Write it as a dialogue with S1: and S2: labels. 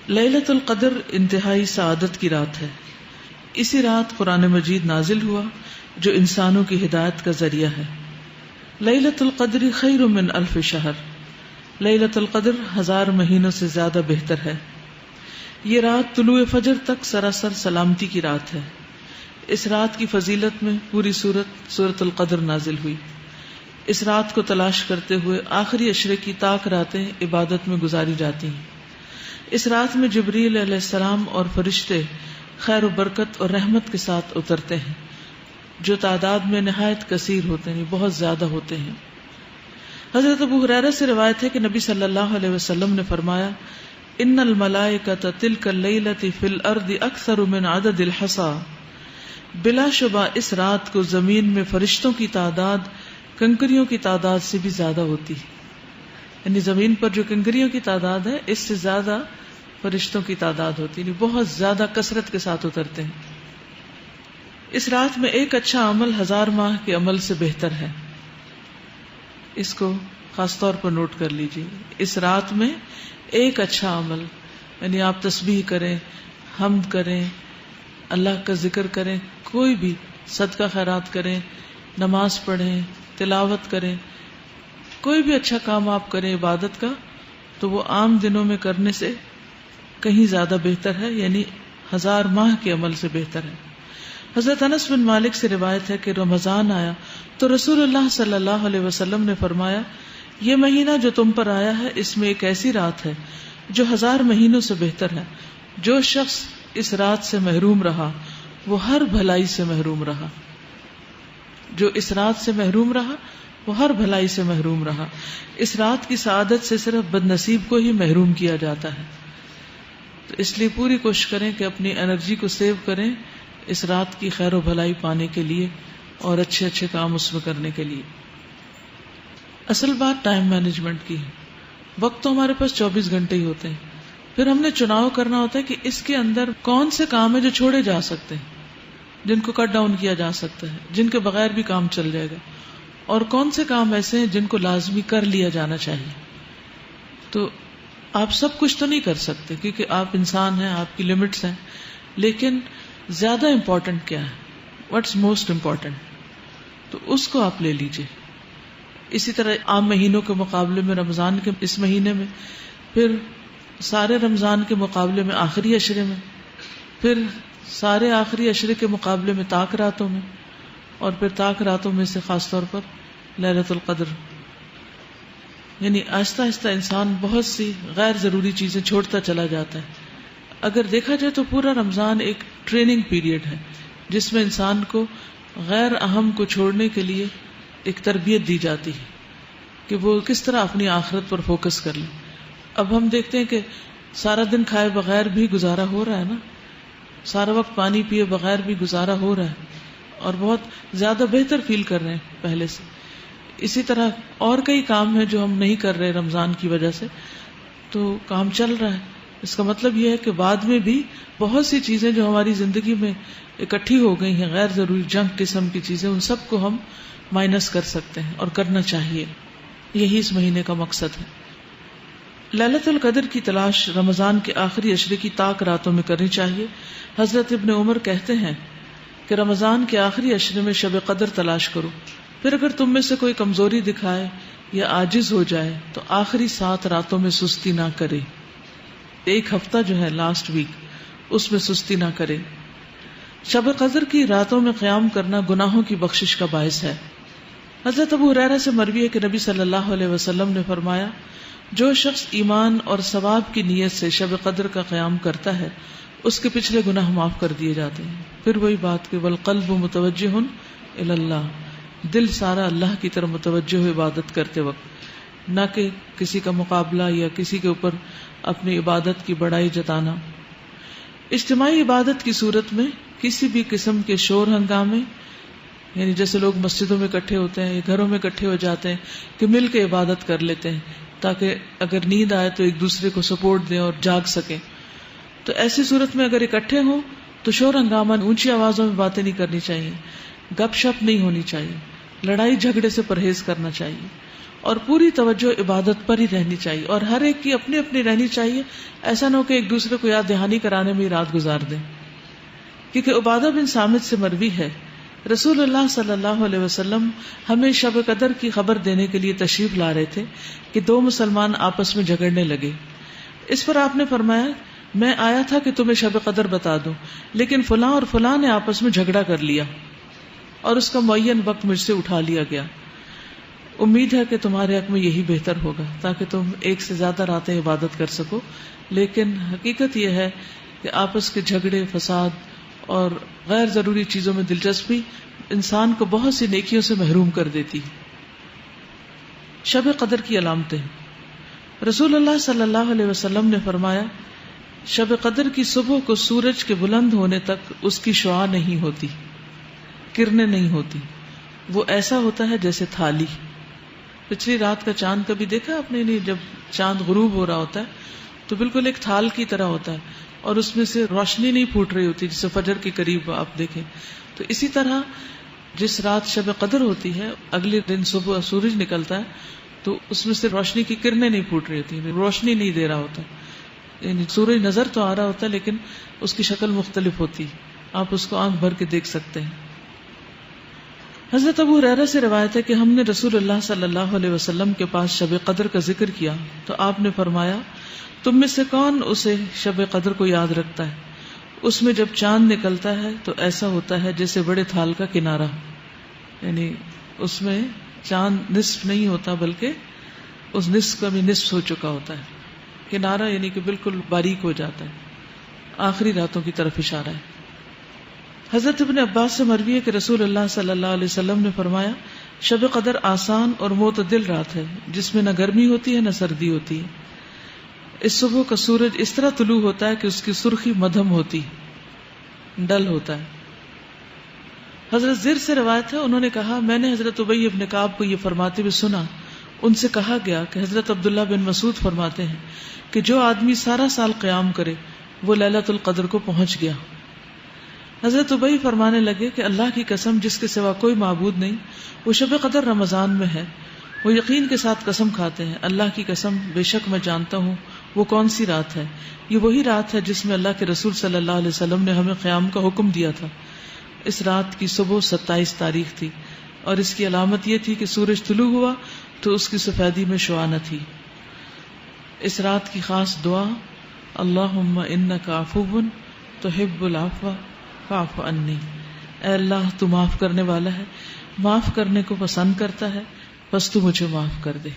S1: لیلۃ القدر انتہائی سعادت کی رات ہے. اسی رات قرآن مجید نازل ہوا جو انسانوں کی ہدایت کا ذریعہ ہے. لیلۃ القدر خیر من الف شہر. لیلۃ القدر 1000 مہینوں سے زیادہ بہتر ہے. یہ رات طلوع فجر تک سراسر سلامتی کی رات ہے. اس رات کی فضیلت میں پوری سورۃ القدر نازل ہوئی. اس رات کو تلاش کرتے ہوئے آخری عشرے کی طاق راتیں عبادت میں گزاری جاتی ہیں. اس رات میں جبریل علیہ السلام اور فرشتے خیر و برکت اور رحمت کے ساتھ اترتے ہیں جو تعداد میں نہایت کثیر ہوتے ہیں، بہت زیادہ ہوتے ہیں. حضرت ابو ہریرہ سے روایت ہے کہ نبی صلی اللہ علیہ وسلم نے فرمایا ان الملائکۃ تلک اللیلۃ فی الارض اکثر من عدد الحصى. بلا شبہ اس رات کو زمین میں فرشتوں کی تعداد کنکریوں کی تعداد سے بھی زیادہ ہوتی ہے. یعنی زمین پر جو کنکریوں کی تعداد ہے اس سے زیادہ فرشتوں کی تعداد ہوتی ہے، بہت زیادہ کثرت کے ساتھ اترتے ہیں. اس رات میں ایک اچھا عمل 1000 ماہ کے عمل سے بہتر ہے. اس کو خاص طور پر نوٹ کر لیجیے. اس رات میں ایک اچھا عمل، یعنی آپ تسبیح کریں، حمد کریں، اللہ کا ذکر کریں، کوئی بھی صدقہ خیرات کریں، نماز پڑھیں، تلاوت کریں، کوئی بھی اچھا کام آپ کریں عبادت کا، تو وہ عام دنوں میں کرنے سے کہیں زیادہ بہتر ہے، یعنی 1000 ماہ کے عمل سے بہتر ہے. حضرت انس بن مالک سے روایت ہے کہ رمضان آیا تو رسول اللہ صلی اللہ علیہ وسلم نے فرمایا یہ مہینہ جو تم پر آیا ہے اس میں ایک ایسی رات ہے جو 1000 مہینوں سے بہتر ہے. جو شخص اس رات سے محروم رہا وہ ہر بھلائی سے محروم رہا. جو اس رات سے محروم رہا وہ ہر بھلائی سے محروم رہا. اس رات کی سعادت سے صرف بد نصیب کو ہی محروم کیا جاتا ہے. تو اس لیے پوری کوشش کریں کہ اپنی انرجی کو سیو کریں اس رات کی خیر و بھلائی پانے کے لیے اور اچھے اچھے کام اس میں کرنے کے لیے. اصل بات ٹائم مینجمنٹ کی ہے. وقت تو ہمارے پاس 24 گھنٹے ہی ہوتے ہیں، پھر ہم نے چناؤ کرنا ہوتا ہے کہ اس کے اندر کون سے کام ہیں جو چھوڑے جا سکتے ہیں، جن کو کٹ ڈاؤن کیا جا سکتا ہے، جن کے بغیر بھی کام چل جائے گا، اور کون سے کام ایسے ہیں جن کو لازمی کر لیا جانا چاہیے. تو آپ سب کچھ تو نہیں کر سکتے کیونکہ آپ انسان ہیں، آپ کی لمٹس ہیں، لیکن زیادہ امپورٹنٹ کیا ہے، واٹس موسٹ امپورٹنٹ، تو اس کو آپ لے لیجئے. اسی طرح عام مہینوں کے مقابلے میں رمضان کے اس مہینے میں، پھر سارے رمضان کے مقابلے میں آخری عشرے میں، پھر سارے آخری عشرے کے مقابلے میں طاق راتوں میں، اور پھر طاق راتوں میں سے خاص طور پر لیلۃ القدر. یعنی آہستہ آہستہ انسان بہت سی غیر ضروری چیزیں چھوڑتا چلا جاتا ہے. اگر دیکھا جائے تو پورا رمضان ایک ٹریننگ پیریڈ ہے جس میں انسان کو غیر اہم کو چھوڑنے کے لیے ایک تربیت دی جاتی ہے کہ وہ کس طرح اپنی آخرت پر فوکس کر لیں. اب ہم دیکھتے ہیں کہ سارا دن کھائے بغیر بھی گزارا ہو رہا ہے نا، سارا وقت پانی پیے بغیر بھی گزارا ہو رہا ہے، اور بہت زیادہ بہتر فیل کر رہے ہیں پہلے سے. اسی طرح اور کئی کام ہیں جو ہم نہیں کر رہے رمضان کی وجہ سے، تو کام چل رہا ہے. اس کا مطلب یہ ہے کہ بعد میں بھی بہت سی چیزیں جو ہماری زندگی میں اکٹھی ہو گئی ہیں، غیر ضروری جنک قسم کی چیزیں، ان سب کو ہم مائنس کر سکتے ہیں اور کرنا چاہیے. یہی اس مہینے کا مقصد ہے. لیلۃ القدر کی تلاش رمضان کے آخری عشرے کی طاق راتوں میں کرنی چاہیے. حضرت ابن عمر کہتے ہیں کہ رمضان کے آخری عشرے میں شب قدر تلاش کرو، پھر اگر تم میں سے کوئی کمزوری دکھائے یا عاجز ہو جائے تو آخری 7 راتوں میں سستی نہ کرے. ایک ہفتہ جو ہے لاسٹ ویک، اس میں سستی نہ کرے. شب قدر کی راتوں میں قیام کرنا گناہوں کی بخشش کا باعث ہے. حضرت ابو ہریرہ سے مروی ہے کہ نبی صلی اللہ علیہ وسلم نے فرمایا جو شخص ایمان اور ثواب کی نیت سے شب قدر کا قیام کرتا ہے اس کے پچھلے گناہ معاف کر دیے جاتے ہیں. پھر وہی بات کہ والقلب متوجہ الی اللہ، دل سارا اللہ کی طرف متوجہ ہو عبادت کرتے وقت، نہ کہ کسی کا مقابلہ یا کسی کے اوپر اپنی عبادت کی بڑائی جتانا. اجتماعی عبادت کی صورت میں کسی بھی قسم کے شور ہنگامے، یعنی جیسے لوگ مسجدوں میں اکٹھے ہوتے ہیں یا گھروں میں اکٹھے ہو جاتے ہیں کہ مل کے عبادت کر لیتے ہیں تاکہ اگر نیند آئے تو ایک دوسرے کو سپورٹ دیں اور جاگ سکیں. تو ایسی صورت میں اگر اکٹھے ہوں تو شور ہنگامہ، اونچی آوازوں میں باتیں نہیں کرنی چاہیے، گپ شپ نہیں ہونی چاہیے، لڑائی جھگڑے سے پرہیز کرنا چاہیے. اور پوری توجہ عبادت پر ہی رہنی چاہیے، اور ہر ایک کی اپنی اپنی رہنی چاہیے. ایسا نہ ہو کہ ایک دوسرے کو یاد دہانی کرانے میں ہی رات گزار دیں. کیونکہ عبادہ بن صامت سے مروی ہے، رسول اللہ صلی اللہ علیہ وسلم ہمیں شب قدر کی خبر دینے کے لیے تشریف لا رہے تھے کہ دو مسلمان آپس میں جھگڑنے لگے. اس پر آپ نے فرمایا میں آیا تھا کہ تمہیں شب قدر بتا دوں، لیکن فلاں اور فلاں نے آپس میں جھگڑا کر لیا اور اس کا معین وقت مجھ سے اٹھا لیا گیا. امید ہے کہ تمہارے حق میں یہی بہتر ہوگا تاکہ تم ایک سے زیادہ راتیں عبادت کر سکو. لیکن حقیقت یہ ہے کہ آپس کے جھگڑے، فساد اور غیر ضروری چیزوں میں دلچسپی انسان کو بہت سی نیکیوں سے محروم کر دیتی. شب قدر کی علامتیں. رسول اللہ صلی اللہ علیہ وسلم نے فرمایا شب قدر کی صبح کو سورج کے بلند ہونے تک اس کی شعاع نہیں ہوتی، کرنیں نہیں ہوتی، وہ ایسا ہوتا ہے جیسے تھالی. پچھلی رات کا چاند کبھی دیکھا آپ نے؟ نہیں. جب چاند غروب ہو رہا ہوتا ہے تو بالکل ایک تھال کی طرح ہوتا ہے اور اس میں سے روشنی نہیں پھوٹ رہی ہوتی جسے فجر کے قریب آپ دیکھیں. تو اسی طرح جس رات شب قدر ہوتی ہے اگلے دن صبح سورج نکلتا ہے تو اس میں سے روشنی کی کرنیں نہیں پھوٹ رہی ہوتی، روشنی نہیں دے رہا ہوتا. یعنی سورج نظر تو آ رہا ہوتا ہے لیکن اس کی شکل مختلف ہوتی، آپ اس کو آنکھ بھر کے دیکھ سکتے ہیں. حضرت ابو ہریرہ سے روایت ہے کہ ہم نے رسول اللہ صلی اللہ علیہ وسلم کے پاس شب قدر کا ذکر کیا تو آپ نے فرمایا تم میں سے کون اسے شب قدر کو یاد رکھتا ہے؟ اس میں جب چاند نکلتا ہے تو ایسا ہوتا ہے جیسے بڑے تھال کا کنارہ، یعنی اس میں چاند نصف نہیں ہوتا بلکہ اس نصف کا بھی نصف ہو چکا ہوتا ہے. کنارہ یعنی کہ بالکل باریک ہو جاتا ہے. آخری راتوں کی طرف اشارہ ہے. حضرت ابن عباس سے مروی ہے کہ رسول اللہ صلی اللہ علیہ وسلم نے فرمایا شب قدر آسان اور معتدل رات ہے جس میں نہ گرمی ہوتی ہے نہ سردی ہوتی ہے. اس صبح کا سورج اس طرح طلوع ہوتا ہے کہ اس کی سرخی مدھم ہوتی، ڈل ہوتا ہے. حضرت زر سے روایت ہے انہوں نے کہا میں نے حضرت ابی بن کعب کو یہ فرماتے ہوئے سنا. ان سے کہا گیا کہ حضرت عبداللہ بن مسعود فرماتے ہیں کہ جو آدمی سارا سال قیام کرے وہ لیلۃ القدر کو پہنچ گیا. حضرت ابی فرمانے لگے کہ اللہ کی قسم جس کے سوا کوئی معبود نہیں، وہ شب قدر رمضان میں ہے. وہ یقین کے ساتھ قسم کھاتے ہیں اللہ کی قسم بے شک میں جانتا ہوں وہ کون سی رات ہے. یہ وہی رات ہے جس میں اللہ کے رسول صلی اللہ علیہ وسلم نے ہمیں قیام کا حکم دیا تھا. اس رات کی صبح 27 تاریخ تھی اور اس کی علامت یہ تھی کہ سورج طلوع ہوا تو اس کی سفیدی میں شعاع نہ تھی. اس رات کی خاص دعا اللہم انک عفو تحب العفو فاعف عنی. اے اللہ تو معاف کرنے والا ہے، معاف کرنے کو پسند کرتا ہے، بس تو مجھے معاف کر دے.